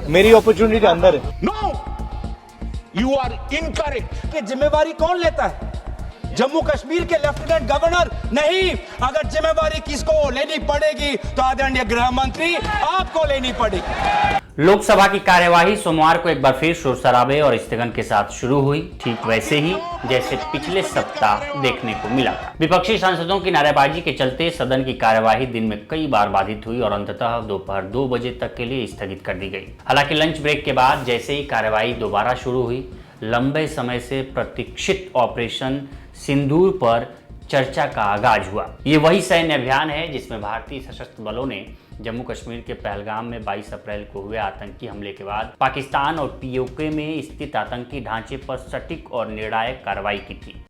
मेरी अपॉर्चुनिटी अंदर है। No, you are incorrect. जिम्मेवारी कौन लेता है? जम्मू कश्मीर के लेफ्टिनेंट गवर्नर नहीं। अगर जिम्मेवारी किसको लेनी पड़ेगी तो आदरणीय गृह मंत्री आपको लेनी पड़ेगी। लोकसभा की कार्यवाही सोमवार को एक बार फिर शोर शराबे और स्थगन के साथ शुरू हुई, ठीक वैसे ही जैसे पिछले सप्ताह देखने को मिला। विपक्षी सांसदों की नारेबाजी के चलते सदन की कार्यवाही दिन में कई बार बाधित हुई और अंततः दोपहर 2 बजे तक के लिए स्थगित कर दी गई। हालांकि लंच ब्रेक के बाद जैसे ही कार्यवाही दोबारा शुरू हुई, लंबे समय से प्रतीक्षित ऑपरेशन सिंदूर पर चर्चा का आगाज हुआ। ये वही सैन्य अभियान है जिसमें भारतीय सशस्त्र बलों ने जम्मू कश्मीर के पहलगाम में 22 अप्रैल को हुए आतंकी हमले के बाद पाकिस्तान और पीओके में स्थित आतंकी ढांचे पर सटीक और निर्णायक कार्रवाई की थी।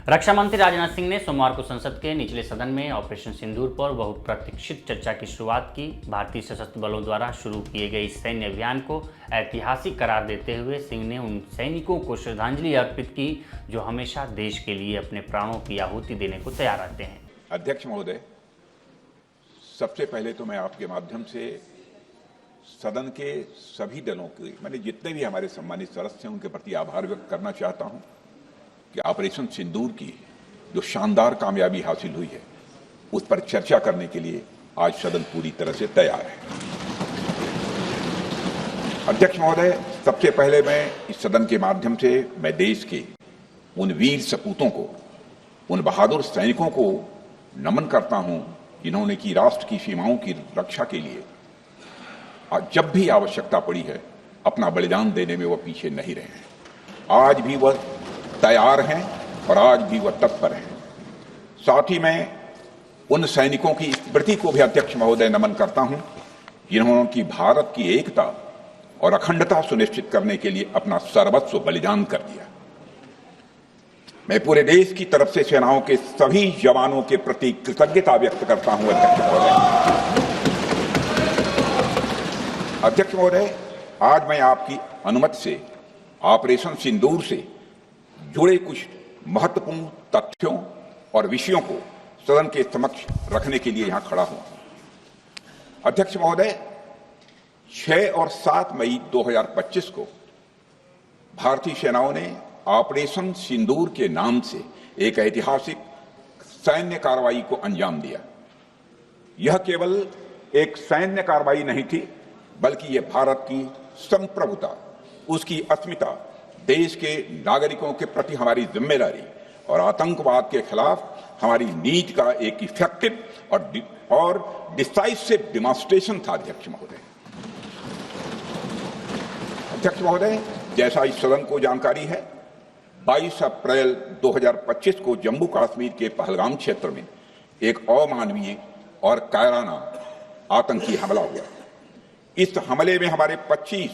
रक्षा मंत्री राजनाथ सिंह ने सोमवार को संसद के निचले सदन में ऑपरेशन सिंदूर पर बहुप्रतीक्षित चर्चा की शुरुआत की। भारतीय सशस्त्र बलों द्वारा शुरू किए गए इस सैन्य अभियान को ऐतिहासिक करार देते हुए सिंह ने उन सैनिकों को श्रद्धांजलि अर्पित की जो हमेशा देश के लिए अपने प्राणों की आहुति देने को तैयार रहते हैं। अध्यक्ष महोदय, सबसे पहले तो मैं आपके माध्यम से सदन के सभी दलों के, मैंने जितने भी हमारे सम्मानित सदस्य हैं उनके प्रति आभार व्यक्त करना चाहता हूं कि ऑपरेशन सिंदूर की जो शानदार कामयाबी हासिल हुई है उस पर चर्चा करने के लिए आज सदन पूरी तरह से तैयार है। अध्यक्ष महोदय, सबसे पहले मैं इस सदन के माध्यम से मैं देश के उन वीर सपूतों को, उन बहादुर सैनिकों को नमन करता हूं जिन्होंने की राष्ट्र की सीमाओं की रक्षा के लिए जब भी आवश्यकता पड़ी है अपना बलिदान देने में वह पीछे नहीं रहे हैं। आज भी वह तैयार हैं और आज भी वह तत्पर हैं। साथ ही मैं उन सैनिकों की स्मृति को भी अध्यक्ष महोदय नमन करता हूं जिन्होंने की भारत की एकता और अखंडता सुनिश्चित करने के लिए अपना सर्वस्व बलिदान कर दिया। मैं पूरे देश की तरफ से सेनाओं के सभी जवानों के प्रति कृतज्ञता व्यक्त करता हूं। अध्यक्ष महोदय, आज मैं आपकी अनुमति से ऑपरेशन सिंदूर से जुड़े कुछ महत्वपूर्ण तथ्यों और विषयों को सदन के समक्ष रखने के लिए यहां खड़ा हूं। अध्यक्ष महोदय, 6 और 7 मई 2025 को भारतीय सेनाओं ने ऑपरेशन सिंदूर के नाम से एक ऐतिहासिक सैन्य कार्रवाई को अंजाम दिया। यह केवल एक सैन्य कार्रवाई नहीं थी, बल्कि यह भारत की संप्रभुता, उसकी अस्मिता, देश के नागरिकों के प्रति हमारी जिम्मेदारी और आतंकवाद के खिलाफ हमारी नीति का एक इफेक्टिव और डिसाइसिव डिमॉन्स्ट्रेशन था। अध्यक्ष महोदय, जैसा इस सदन को जानकारी है, 22 अप्रैल 2025 को जम्मू कश्मीर के पहलगाम क्षेत्र में एक अमानवीय और कायराना आतंकी हमला हुआ। इस हमले में हमारे 25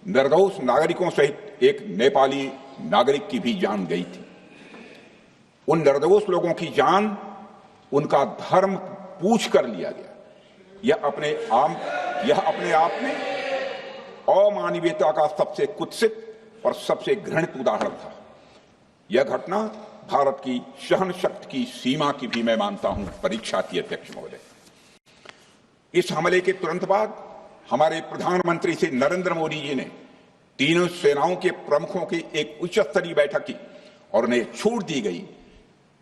निर्दोष नागरिकों सहित एक नेपाली नागरिक की भी जान गई थी। उन निर्दोष लोगों की जान उनका धर्म पूछ कर लिया गया। यह अपने आप में अमानवीयता का सबसे कुत्सित और सबसे घृणित उदाहरण था। यह घटना भारत की सहन शक्ति की सीमा की भी मैं मानता हूं परीक्षा थी। अध्यक्ष महोदय, इस हमले के तुरंत बाद हमारे प्रधानमंत्री श्री नरेंद्र मोदी जी ने तीनों सेनाओं के प्रमुखों की एक उच्च स्तरीय बैठक की और उन्हें छूट दी गई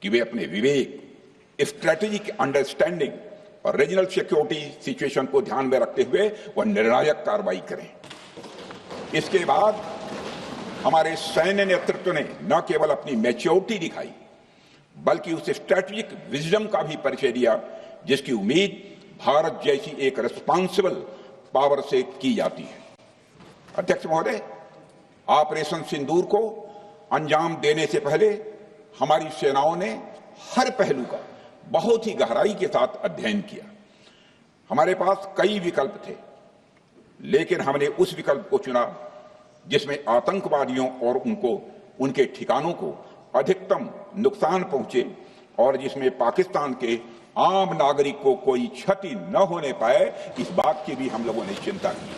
कि वे अपने विवेक, स्ट्रेटेजिक अंडरस्टैंडिंग और रीजनल सिक्योरिटी सिचुएशन को ध्यान में रखते हुए वह निर्णायक कार्रवाई करें। इसके बाद हमारे सैन्य नेतृत्व ने न केवल अपनी मैच्योरिटी दिखाई, बल्कि उस स्ट्रेटेजिक विजडम का भी परिचय दिया जिसकी उम्मीद भारत जैसी एक रिस्पॉन्सिबल पावर से की जाती है। अध्यक्ष महोदय, ऑपरेशन सिंदूर को अंजाम देने से पहले हमारी सेनाओं ने हर पहलू का बहुत ही गहराई के साथ अध्ययन किया। हमारे पास कई विकल्प थे, लेकिन हमने उस विकल्प को चुना जिसमें आतंकवादियों और उनके ठिकानों को अधिकतम नुकसान पहुंचे और जिसमें पाकिस्तान के आम नागरिक को कोई क्षति न होने पाए, इस बात की भी हम लोगों ने चिंता की।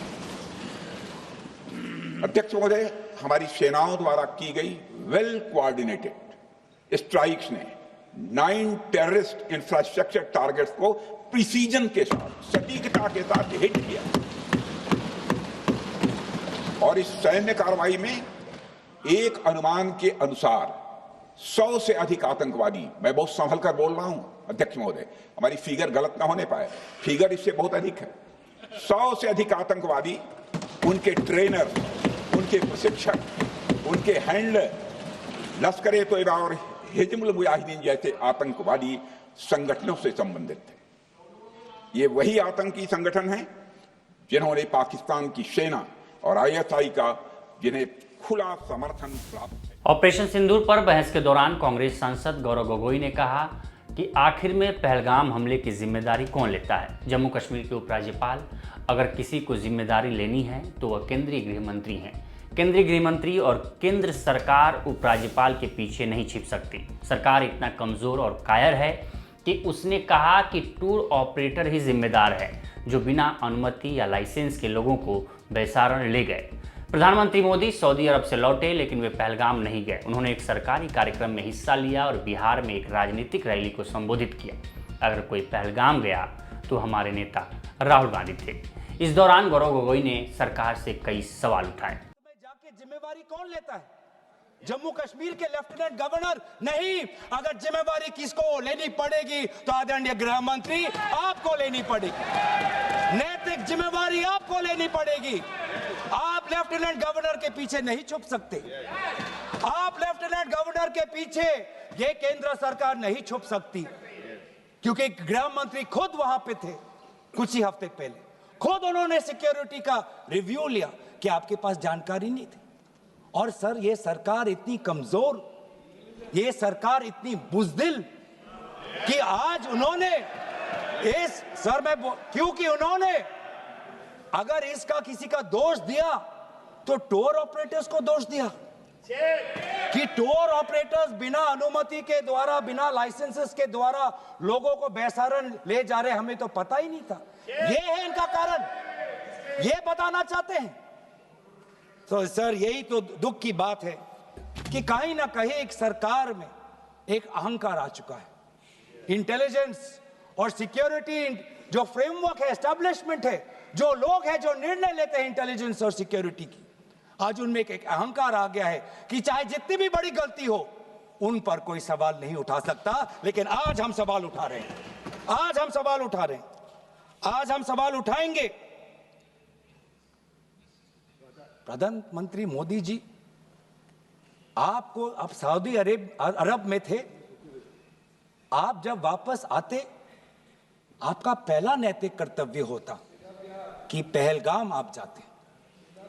अध्यक्ष महोदय, हमारी सेनाओं द्वारा की गई वेल कोऑर्डिनेटेड स्ट्राइक्स ने 9 टेररिस्ट इंफ्रास्ट्रक्चर टारगेट्स को प्रिसीजन के साथ, सटीकता के साथ हिट किया। और इस सैन्य कार्रवाई में एक अनुमान के अनुसार 100 से अधिक आतंकवादी, मैं बहुत संभल कर बोल रहा हूं अध्यक्ष महोदय, हमारी फिगर गलत ना होने पाए, फिगर इससे बहुत अधिक है, 100 से अधिक आतंकवादी, उनके ट्रेनर, उनके प्रशिक्षक, उनके हैंडलर, लश्कर-ए-तोयबा और हिजबुल मुजाहिदीन जैसे आतंकवादी संगठनों से संबंधित थे। ये वही आतंकी संगठन हैं जिन्होंने पाकिस्तान की सेना और आईएसआई का जिन्हें खुला समर्थन प्राप्त है। ऑपरेशन सिंदूर पर बहस के दौरान कांग्रेस सांसद गौरव गोगोई ने कहा कि आखिर में पहलगाम हमले की जिम्मेदारी कौन लेता है। जम्मू कश्मीर के उपराज्यपाल अगर किसी को जिम्मेदारी लेनी है तो वह केंद्रीय गृह मंत्री हैं। केंद्रीय गृह मंत्री और केंद्र सरकार उपराज्यपाल के पीछे नहीं छिप सकती। सरकार इतना कमजोर और कायर है कि उसने कहा कि टूर ऑपरेटर ही जिम्मेदार है जो बिना अनुमति या लाइसेंस के लोगों को बेसारण ले गए। प्रधानमंत्री मोदी सऊदी अरब से लौटे लेकिन वे पहलगाम नहीं गए। उन्होंने एक सरकारी कार्यक्रम में हिस्सा लिया और बिहार में एक राजनीतिक रैली को संबोधित किया। अगर कोई पहलगाम गया तो हमारे नेता राहुल गांधी थे। इस दौरान गौरव गोगोई ने सरकार से कई सवाल उठाए। जाके जिम्मेवारी कौन लेता है? जम्मू कश्मीर के लेफ्टिनेंट गवर्नर नहीं। अगर जिम्मेवारी किसको लेनी पड़ेगी तो आदरणीय गृह मंत्री आपको लेनी पड़ेगी। नैतिक जिम्मेवारी आपको लेनी पड़ेगी। आप लेफ्टिनेंट गवर्नर के पीछे नहीं छुप सकते। आप लेफ्टिनेंट गवर्नर के पीछे ये केंद्र सरकार नहीं छुप सकती, क्योंकि गृह मंत्री खुद वहां पे थे कुछ ही हफ्ते पहले। खुद उन्होंने सिक्योरिटी का रिव्यू लिया कि आपके पास जानकारी नहीं थी। और सर, ये सरकार इतनी कमजोर, ये सरकार इतनी बुज़दिल कि आज उन्होंने इस सर में क्योंकि उन्होंने अगर इसका किसी का दोष दिया तो टूर ऑपरेटर्स को दोष दिया कि टूर ऑपरेटर्स बिना अनुमति के द्वारा, बिना लाइसेंसेस के द्वारा लोगों को बेसहारा ले जा रहे, हमें तो पता ही नहीं था। ये है इनका कारण, ये बताना चाहते हैं। तो सर, यही तो दुख की बात है कि कहीं ना कहीं एक सरकार में एक अहंकार आ चुका है। इंटेलिजेंस और सिक्योरिटी जो फ्रेमवर्क है, एस्टैब्लिशमेंट है, जो लोग हैं जो निर्णय लेते हैं इंटेलिजेंस और सिक्योरिटी की, आज उनमें एक अहंकार आ गया है कि चाहे जितनी भी बड़ी गलती हो उन पर कोई सवाल नहीं उठा सकता। लेकिन आज हम सवाल उठा रहे हैं, आज हम सवाल उठा रहे हैं, आज हम सवाल उठाएंगे। प्रधानमंत्री मोदी जी, आपको आप सऊदी अरब में थे, आप जब वापस आते आपका पहला नैतिक कर्तव्य होता कि पहलगाम आप जाते,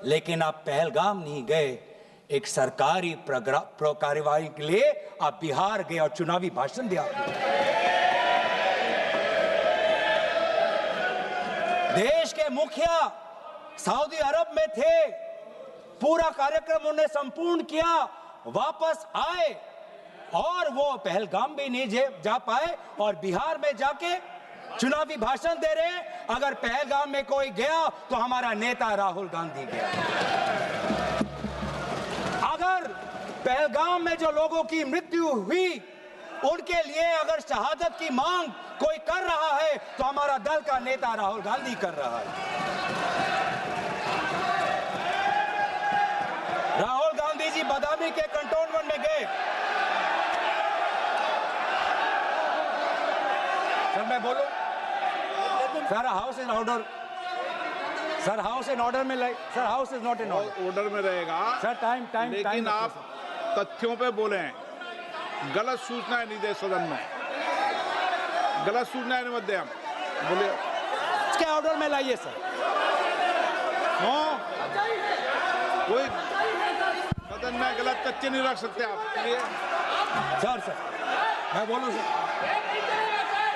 लेकिन आप पहलगाम नहीं गए। एक सरकारी कार्यवाही के लिए आप बिहार गए और चुनावी भाषण दिया। देश के मुखिया सऊदी अरब में थे, पूरा कार्यक्रम उन्हें संपूर्ण किया, वापस आए और वो पहलगाम भी नहीं जा पाए और बिहार में जाके चुनावी भाषण दे रहे हैं। अगर पहलगाम में कोई गया तो हमारा नेता राहुल गांधी गया। अगर पहलगाम में जो लोगों की मृत्यु हुई उनके लिए अगर शहादत की मांग कोई कर रहा है तो हमारा दल का नेता राहुल गांधी कर रहा है। राहुल गांधी जी बदामी के कंटोनमेंट में गए। सर, मैं बोलूं? Sir, house in order. Sir, house in order में लाइए। Sir, house is not in order में रहेगा सर। टाइम लेकिन आप तथ्यों पे बोले, गलत सूचनाएं नहीं दे सदन में, गलत सूचनाएं मत दे। हम बोले इसके ऑर्डर में लाइए सर। कोई सदन में गलत तथ्य नहीं रख सकते आप। सर मैं बोलूं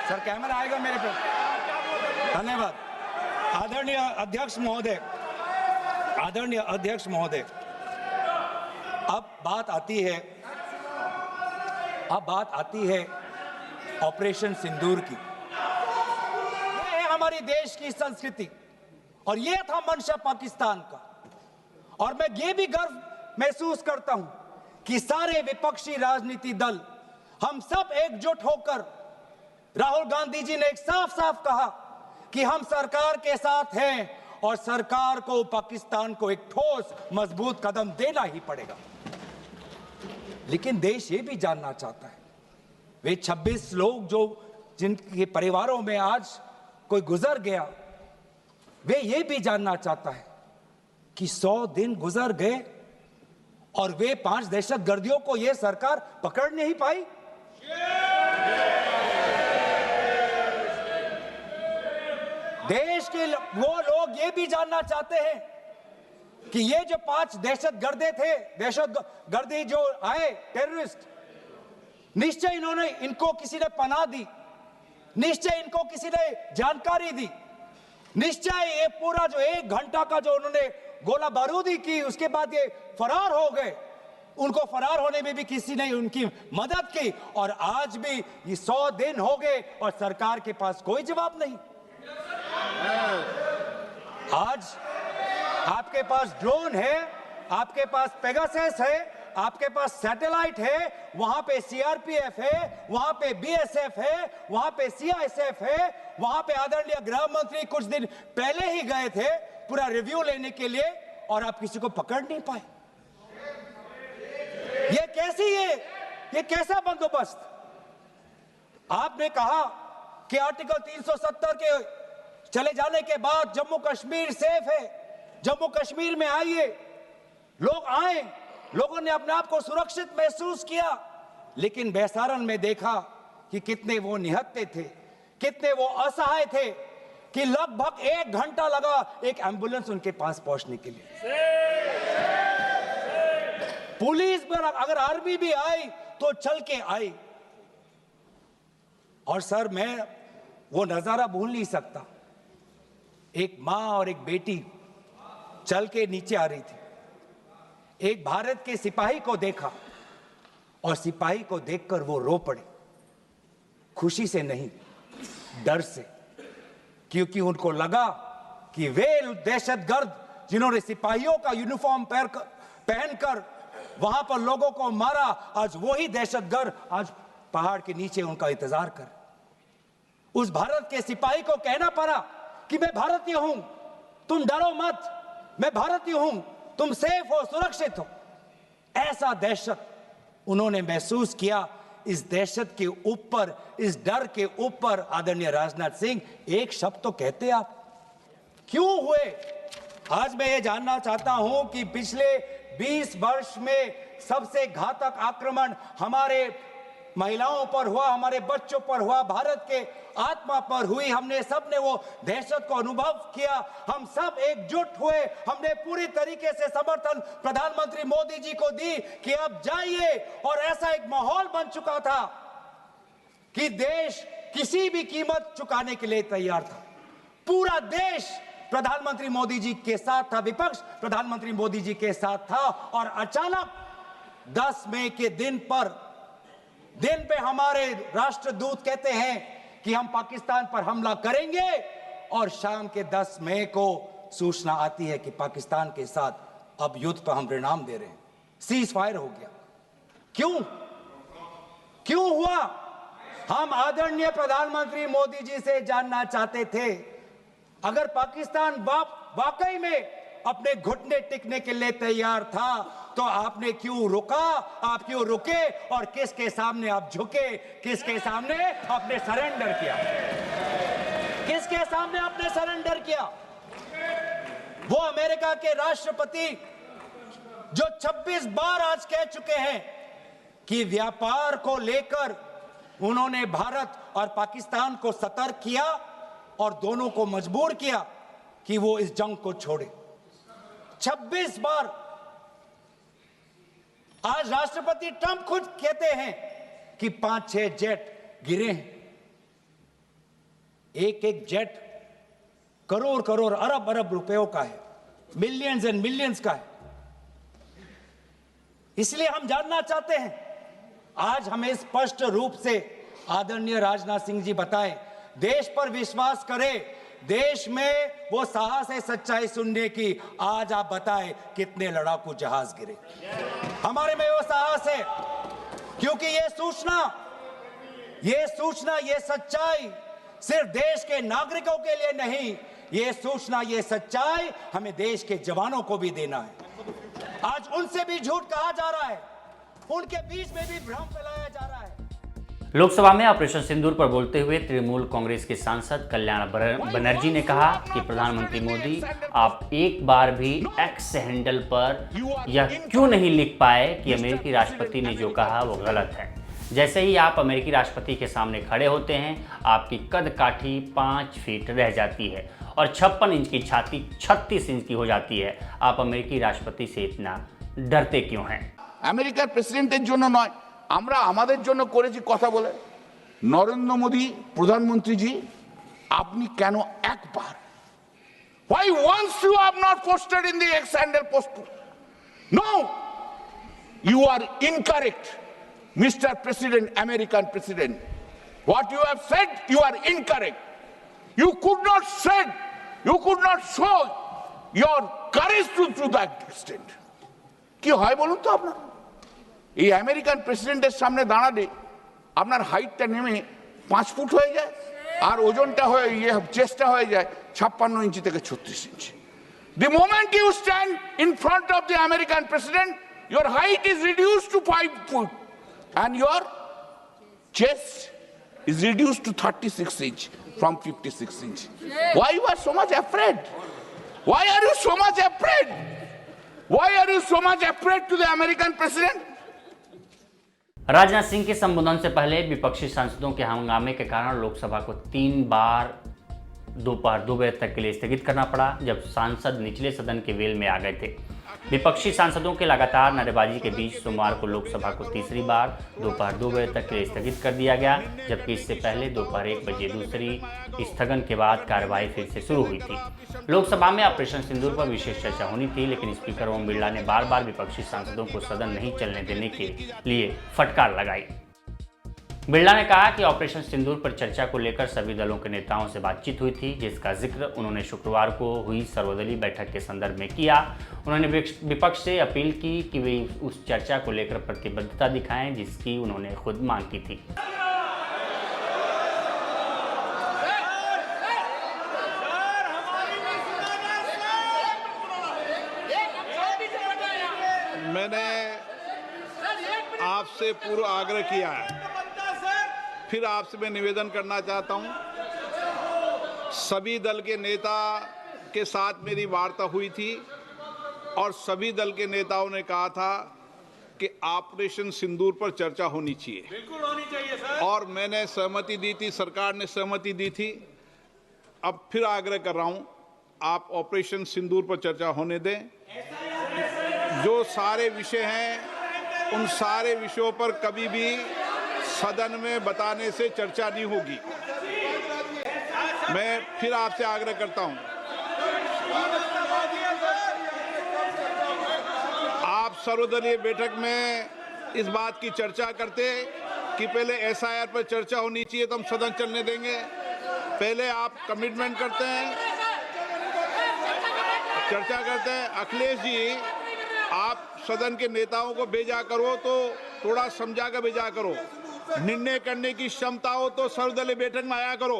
सर, कैमरा आएगा मेरे पे। धन्यवाद। आदरणीय अध्यक्ष महोदय, आदरणीय अध्यक्ष महोदय, अब बात आती है ऑपरेशन सिंदूर की। ये है हमारी देश की संस्कृति और ये था मंशा पाकिस्तान का। और मैं ये भी गर्व महसूस करता हूं कि सारे विपक्षी राजनीति दल हम सब एकजुट होकर, राहुल गांधी जी ने एक साफ साफ कहा कि हम सरकार के साथ हैं और सरकार को पाकिस्तान को एक ठोस मजबूत कदम देना ही पड़ेगा। लेकिन देश ये भी जानना चाहता है, वे 26 लोग जो जिनके परिवारों में आज कोई गुजर गया, वे ये भी जानना चाहता है कि 100 दिन गुजर गए और वे 5 दहशतगर्दियों को ये सरकार पकड़ नहीं पाई। देश के वो लोग ये भी जानना चाहते हैं कि ये जो 5 दहशतगर्दे थे, दहशतगर्दी जो आए टेररिस्ट, निश्चय इनको किसी ने पनाह दी, निश्चय इनको किसी ने जानकारी दी, निश्चय ये पूरा जो 1 घंटा का जो उन्होंने गोला बारूदी की, उसके बाद ये फरार हो गए, उनको फरार होने में भी किसी ने उनकी मदद की। और आज भी ये 100 दिन हो गए और सरकार के पास कोई जवाब नहीं। आज आपके पास ड्रोन है, आपके पास पेगासस है, आपके पास सैटेलाइट है, वहां पे सीआरपीएफ है, वहां पे बीएसएफ है, वहां पे सीआईएसएफ है, वहां पे आदरणीय गृह मंत्री कुछ दिन पहले ही गए थे पूरा रिव्यू लेने के लिए, और आप किसी को पकड़ नहीं पाए। ये कैसा बंदोबस्त? आपने कहा कि आर्टिकल 370 के चले जाने के बाद जम्मू कश्मीर सेफ है, जम्मू कश्मीर में आइए, लोग आए, लोगों ने अपने आप को सुरक्षित महसूस किया। लेकिन बेसारन में देखा कि कितने वो निहत्थे थे, कितने वो असहाय थे कि लगभग 1 घंटा लगा एक एम्बुलेंस उनके पास पहुंचने के लिए। पुलिस पर अगर आर्मी भी आई तो चल के आई। और सर, मैं वो नजारा भूल नहीं सकता, एक मां और एक बेटी चल के नीचे आ रही थी, एक भारत के सिपाही को देखा और सिपाही को देखकर वो रो पड़े, खुशी से नहीं, डर से, क्योंकि उनको लगा कि वे दहशतगर्द जिन्होंने सिपाहियों का यूनिफॉर्म पहनकर वहां पर लोगों को मारा, आज वही दहशतगर्द आज पहाड़ के नीचे उनका इंतजार कर। उस भारत के सिपाही को कहना पड़ा कि मैं भारतीय हूं, तुम डरो मत, मैं भारतीय हूं, तुम सेफ हो, सुरक्षित हो। ऐसा दहशत उन्होंने महसूस किया। इस दहशत के ऊपर, इस डर के ऊपर आदरणीय राजनाथ सिंह एक शब्द तो कहते आप क्यों हुए? आज मैं ये जानना चाहता हूं कि पिछले 20 वर्ष में सबसे घातक आक्रमण हमारे महिलाओं पर हुआ, हमारे बच्चों पर हुआ, भारत के आत्मा पर हुई। हमने सब ने वो दहशत को अनुभव किया, हम सब एकजुट हुए, हमने पूरी तरीके से समर्थन प्रधानमंत्री मोदी जी को दी कि अब जाइए। और ऐसा एक माहौल बन चुका था कि देश किसी भी कीमत चुकाने के लिए तैयार था। पूरा देश प्रधानमंत्री मोदी जी के साथ था, विपक्ष प्रधानमंत्री मोदी जी के साथ था। और अचानक 10 मई के दिन पे हमारे राष्ट्रदूत कहते हैं कि हम पाकिस्तान पर हमला करेंगे, और शाम के 10 मई को सूचना आती है कि पाकिस्तान के साथ अब युद्ध पर हम परिणाम दे रहे हैं, सीज फायर हो गया। क्यों हुआ? हम आदरणीय प्रधानमंत्री मोदी जी से जानना चाहते थे, अगर पाकिस्तान वाकई में अपने घुटने टिकने के लिए तैयार था तो आपने क्यों रुका? आप क्यों रुके और किसके सामने आप झुके? किसके सामने आपने सरेंडर किया? किसके सामने आपने सरेंडर किया? वो अमेरिका के राष्ट्रपति जो 26 बार आज कह चुके हैं कि व्यापार को लेकर उन्होंने भारत और पाकिस्तान को सतर्क किया और दोनों को मजबूर किया कि वो इस जंग को छोड़े। 26 बार। आज राष्ट्रपति ट्रंप खुद कहते हैं कि 5-6 जेट गिरे हैं। एक जेट करोड़ अरब रुपयों का है, मिलियंस एंड मिलियंस का है। इसलिए हम जानना चाहते हैं, आज हमें स्पष्ट रूप से आदरणीय राजनाथ सिंह जी बताएं, देश पर विश्वास करें, देश में वो साहस है सच्चाई सुनने की। आज आप बताएं कितने लड़ाकू जहाज गिरे? हमारे में वो साहस है, क्योंकि ये सूचना ये सूचना, ये सच्चाई सिर्फ देश के नागरिकों के लिए नहीं, ये सूचना, ये सच्चाई हमें देश के जवानों को भी देना है। आज उनसे भी झूठ कहा जा रहा है, उनके बीच में भी भ्रम फैलाया जा रहा है। लोकसभा में ऑपरेशन सिंदूर पर बोलते हुए तृणमूल कांग्रेस के सांसद कल्याण बनर्जी ने कहा कि प्रधानमंत्री मोदी, आप एक बार भी एक्स हैंडल पर यह क्यों नहीं लिख पाए कि अमेरिकी राष्ट्रपति ने जो कहा वो गलत है। जैसे ही आप अमेरिकी राष्ट्रपति के सामने खड़े होते हैं, आपकी कद काठी 5 फीट रह जाती है और 56 इंच की छाती 36 इंच की हो जाती है। आप अमेरिकी राष्ट्रपति से इतना डरते क्यों हैं? আমেরিকার প্রেসিডেন্টের জন্য নয়, আমরা আমাদের জন্য করেছি কথা বলে। নরেন্দ্র মোদী প্রধানমন্ত্রীজি, আপনি কেন একবার, why once you have not posted in the X handle post? No, you are incorrect, Mr. President, American President. What you have said, you are incorrect. You could not said, you could not show your courage to that extent. কি হয় বলুন তো আপনার? এই American প্রেসিডেন্টের সামনে দাঁড়ালে আপনার হাইটটা নেমে 5 ফুট হয়ে যায় আর ওজনটা হয়ে চেস্টটা হয়ে যায় 56 ইঞ্চি থেকে 36 ইঞ্চি। The moment you stand in front of the American president, your height is reduced to 5 foot and your chest is reduced to 36 inch from 56 inch. Why you are so much afraid? Why are you so much afraid? Why are you so much afraid to the American president? Rajnath Singh के संबोधन से पहले विपक्षी सांसदों के हंगामे के कारण लोकसभा को 3 बार दोपहर 2 बजे तक के लिए स्थगित करना पड़ा, जब सांसद निचले सदन के वेल में आ गए थे। विपक्षी सांसदों के लगातार नारेबाजी के बीच सोमवार को लोकसभा को तीसरी बार दोपहर 2 बजे तक के लिए स्थगित कर दिया गया, जबकि इससे पहले दोपहर 1 बजे दूसरी स्थगन के बाद कार्यवाही फिर से शुरू हुई थी। लोकसभा में ऑपरेशन सिंदूर पर विशेष चर्चा होनी थी, लेकिन स्पीकर ओम बिरला ने बार बार विपक्षी सांसदों को सदन नहीं चलने देने के लिए फटकार लगाई। बिरला ने कहा कि ऑपरेशन सिंदूर पर चर्चा को लेकर सभी दलों के नेताओं से बातचीत हुई थी, जिसका जिक्र उन्होंने शुक्रवार को हुई सर्वदलीय बैठक के संदर्भ में किया। उन्होंने विपक्ष से अपील की कि वे उस चर्चा को लेकर प्रतिबद्धता दिखाएं जिसकी उन्होंने खुद मांग की थी। मैंने आपसे पूर्व आग्रह किया है, फिर आपसे मैं निवेदन करना चाहता हूं। सभी दल के नेता के साथ मेरी वार्ता हुई थी और सभी दल के नेताओं ने कहा था कि ऑपरेशन सिंदूर पर चर्चा होनी चाहिए। बिल्कुल होनी चाहिए सर। और मैंने सहमति दी थी, सरकार ने सहमति दी थी। अब फिर आग्रह कर रहा हूं, आप ऑपरेशन सिंदूर पर चर्चा होने दें। जो सारे विषय हैं, उन सारे विषयों पर कभी भी सदन में बताने से चर्चा नहीं होगी। मैं फिर आपसे आग्रह करता हूं, आप सर्वदलीय बैठक में इस बात की चर्चा करते कि पहले एसआईआर पर चर्चा होनी चाहिए तो हम सदन चलने देंगे। पहले आप कमिटमेंट करते हैं, चर्चा करते हैं। अखिलेश जी, आप सदन के नेताओं को भेजा करो तो थोड़ा समझा कर भेजा करो। निर्णय करने की क्षमता हो तो सर्वदलीय बैठक में आया करो।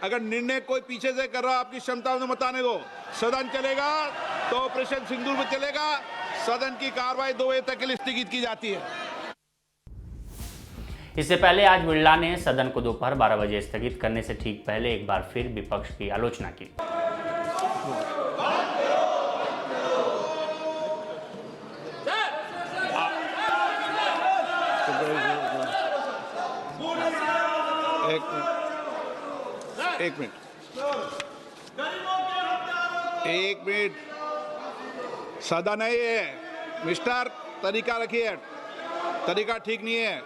अगर निर्णय कोई पीछे से कर रहा, आपकी क्षमता में बताने दो। सदन चलेगा तो ऑपरेशन सिंदूर में चलेगा। सदन की कार्रवाई 2 बजे तक के लिए स्थगित की जाती है। इससे पहले आज बिरला ने सदन को दोपहर 12 बजे स्थगित करने से ठीक पहले एक बार फिर विपक्ष की आलोचना की। एक मिनट, सदन है ये मिस्टर, तरीका रखिए, तरीका ठीक नहीं है।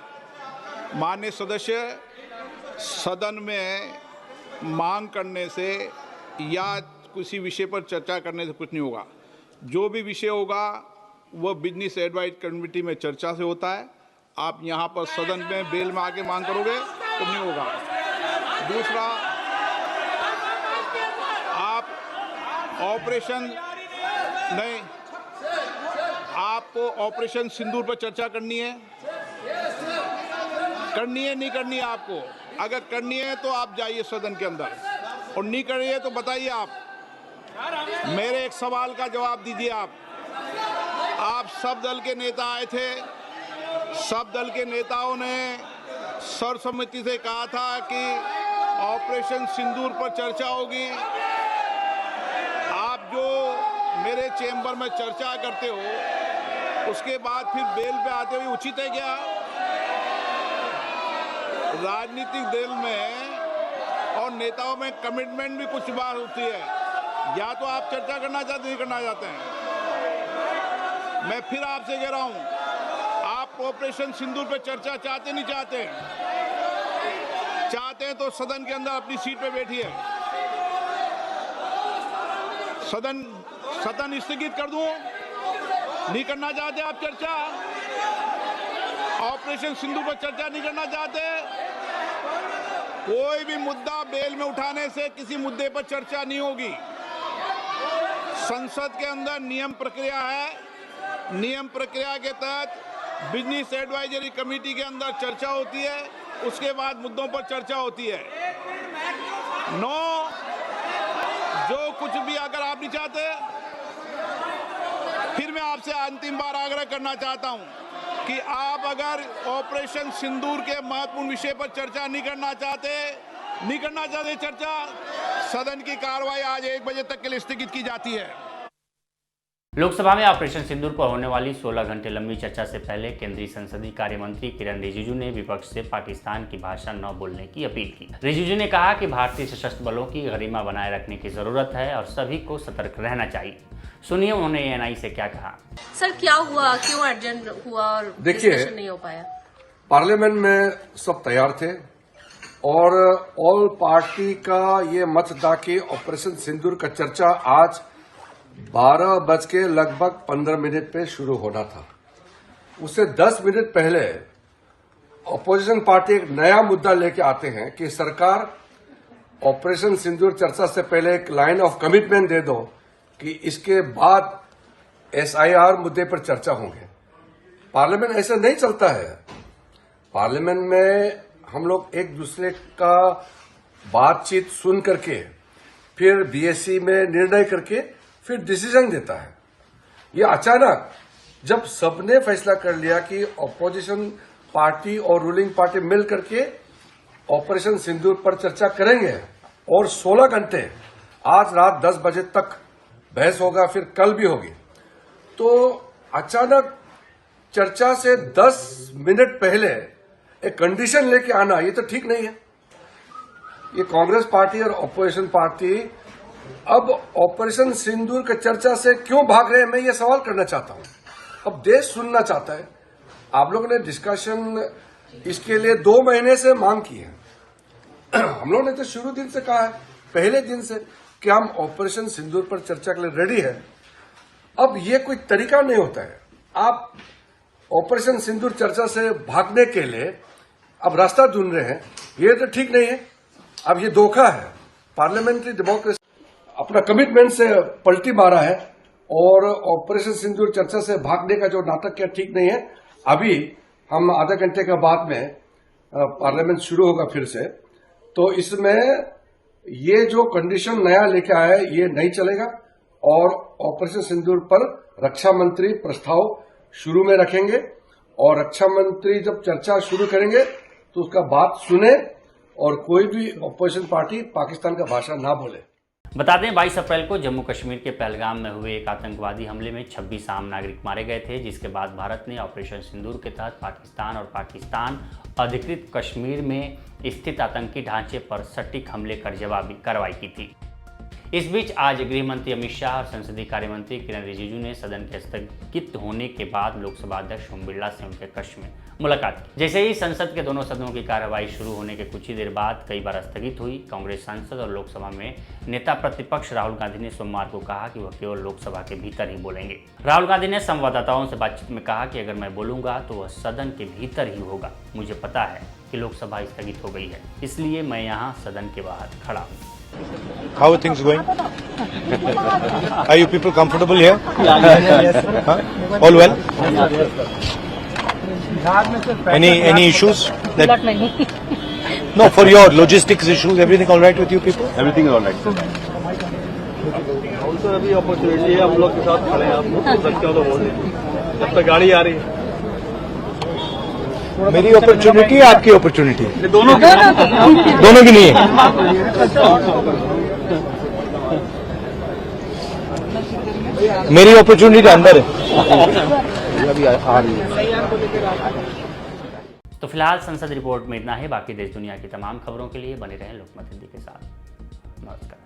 माननीय सदस्य, सदन में मांग करने से या किसी विषय पर चर्चा करने से कुछ नहीं होगा। जो भी विषय होगा वह बिजनेस एडवाइस कमेटी में चर्चा से होता है। आप यहाँ पर सदन में बेल में आके मांग करोगे तो नहीं होगा। दूसरा, आप ऑपरेशन नहीं, आपको ऑपरेशन सिंदूर पर चर्चा करनी है करनी है नहीं करनी है आपको? अगर करनी है तो आप जाइए सदन के अंदर, और नहीं करनी है तो बताइए आप। मेरे एक सवाल का जवाब दीजिए आप सब दल के नेता आए थे, सब दल के नेताओं ने सर्वसम्मति से कहा था कि ऑपरेशन सिंदूर पर चर्चा होगी। आप जो मेरे चेंबर में चर्चा करते हो उसके बाद फिर बेल पे आते हुए उचित है क्या? राजनीतिक दल में और नेताओं में कमिटमेंट भी कुछ बात होती है, या तो आप चर्चा करना चाहते नहीं करना चाहते हैं। मैं फिर आपसे कह रहा हूं, आप ऑपरेशन सिंदूर पे चर्चा चाहते नहीं चाहते? चाहते हैं तो सदन के अंदर अपनी सीट पे बैठिए। सदन स्थगित कर दूं? नहीं करना चाहते आप चर्चा? ऑपरेशन सिंदूर पर चर्चा नहीं करना चाहते? कोई भी मुद्दा बेल में उठाने से किसी मुद्दे पर चर्चा नहीं होगी। संसद के अंदर नियम प्रक्रिया है, नियम प्रक्रिया के तहत बिजनेस एडवाइजरी कमेटी के अंदर चर्चा होती है, उसके बाद मुद्दों पर चर्चा होती है। जो कुछ भी अगर आप नहीं चाहते, फिर मैं आपसे अंतिम बार आग्रह करना चाहता हूं कि आप अगर ऑपरेशन सिंदूर के महत्वपूर्ण विषय पर चर्चा नहीं करना चाहते चर्चा, सदन की कार्रवाई आज 1 बजे तक के लिए स्थगित की जाती है। लोकसभा में ऑपरेशन सिंदूर पर होने वाली 16 घंटे लंबी चर्चा से पहले केंद्रीय संसदीय कार्य मंत्री किरण रिजिजू ने विपक्ष से पाकिस्तान की भाषा न बोलने की अपील की। रिजिजू ने कहा कि भारतीय सशस्त्र बलों की गरिमा बनाए रखने की जरूरत है और सभी को सतर्क रहना चाहिए। सुनिए उन्होंने एएनआई से क्या कहा। सर क्या हुआ, क्यों एडजर्न हुआ और डिस्कशन नहीं हो पाया? पार्लियामेंट में सब तैयार थे और ऑल पार्टी का ये मत था कि ऑपरेशन सिंदूर का चर्चा आज 12:15 पे शुरू होना था। उससे 10 मिनट पहले अपोजिशन पार्टी एक नया मुद्दा लेके आते हैं कि सरकार ऑपरेशन सिंदूर चर्चा से पहले एक लाइन ऑफ कमिटमेंट दे दो कि इसके बाद एसआईआर मुद्दे पर चर्चा होंगे। पार्लियामेंट ऐसा नहीं चलता है। पार्लियामेंट में हम लोग एक दूसरे का बातचीत सुन करके फिर बीएससी में निर्णय करके फिर डिसीजन देता है। ये अचानक जब सबने फैसला कर लिया कि ऑपोजिशन पार्टी और रूलिंग पार्टी मिल करके ऑपरेशन सिंदूर पर चर्चा करेंगे और 16 घंटे आज रात 10 बजे तक बहस होगा, फिर कल भी होगी, तो अचानक चर्चा से 10 मिनट पहले एक कंडीशन लेके आना ये तो ठीक नहीं है। ये कांग्रेस पार्टी और ऑपोजिशन पार्टी अब ऑपरेशन सिंदूर के चर्चा से क्यों भाग रहे हैं, मैं ये सवाल करना चाहता हूं। अब देश सुनना चाहता है। आप लोगों ने डिस्कशन इसके लिए 2 महीने से मांग की है। हम लोगों ने तो शुरू दिन से कहा है, पहले दिन से, कि हम ऑपरेशन सिंदूर पर चर्चा के लिए रेडी है। अब ये कोई तरीका नहीं होता है। आप ऑपरेशन सिंदूर चर्चा से भागने के लिए अब रास्ता ढूंढ रहे हैं, ये तो ठीक नहीं है। अब ये धोखा है। पार्लियामेंट्री डेमोक्रेसी अपना कमिटमेंट से पलटी मारा है और ऑपरेशन सिंदूर चर्चा से भागने का जो नाटक किया ठीक नहीं है। अभी हम आधा घंटे के बाद में पार्लियामेंट शुरू होगा फिर से, तो इसमें ये जो कंडीशन नया लेके आया है ये नहीं चलेगा और ऑपरेशन सिंदूर पर रक्षा मंत्री प्रस्ताव शुरू में रखेंगे और रक्षा मंत्री जब चर्चा शुरू करेंगे तो उसका बात सुने और कोई भी ऑपोजिशन पार्टी पाकिस्तान का भाषा ना बोले। बता दें 22 अप्रैल को जम्मू कश्मीर के पहलगाम में हुए एक आतंकवादी हमले में 26 आम नागरिक मारे गए थे, जिसके बाद भारत ने ऑपरेशन सिंदूर के तहत पाकिस्तान और पाकिस्तान अधिकृत कश्मीर में स्थित आतंकी ढांचे पर सटीक हमले कर जवाबी कार्रवाई की थी। इस बीच आज गृह मंत्री अमित शाह और संसदीय कार्य मंत्री किरण रिजिजू ने सदन के स्थगित होने के बाद लोकसभा अध्यक्ष ओम बिरला से उनके कक्ष में मुलाकात की। जैसे ही संसद के दोनों सदनों की कार्यवाही शुरू होने के कुछ ही देर बाद कई बार स्थगित हुई, कांग्रेस सांसद और लोकसभा में नेता प्रतिपक्ष राहुल गांधी ने सोमवार को कहा कि वह केवल लोकसभा के भीतर ही बोलेंगे। राहुल गांधी ने संवाददाताओं से बातचीत में कहा कि अगर मैं बोलूंगा तो वह सदन के भीतर ही होगा। मुझे पता है कि लोकसभा स्थगित हो गई है, इसलिए मैं यहाँ सदन के बाहर खड़ा हूँ। How are things going? Are you people comfortable here? Yes, sir. Huh? All well? Any issues? Bullet नहीं No, for your logistics issues, everything all right with you people? Everything all right sir अभी opportunity है हम लोग के साथ खड़े हैं आप लोग सकते हो तो बोल दीजिए जब तक गाड़ी आ रही है मेरी अपॉर्चुनिटी आपकी अपॉर्चुनिटी दोनों दोनों की नहीं है मेरी अपॉर्चुनिटी अंदर है तो फिलहाल संसद रिपोर्ट में इतना है। बाकी देश दुनिया की तमाम खबरों के लिए बने रहें लोकमत हिंदी के साथ। नमस्कार।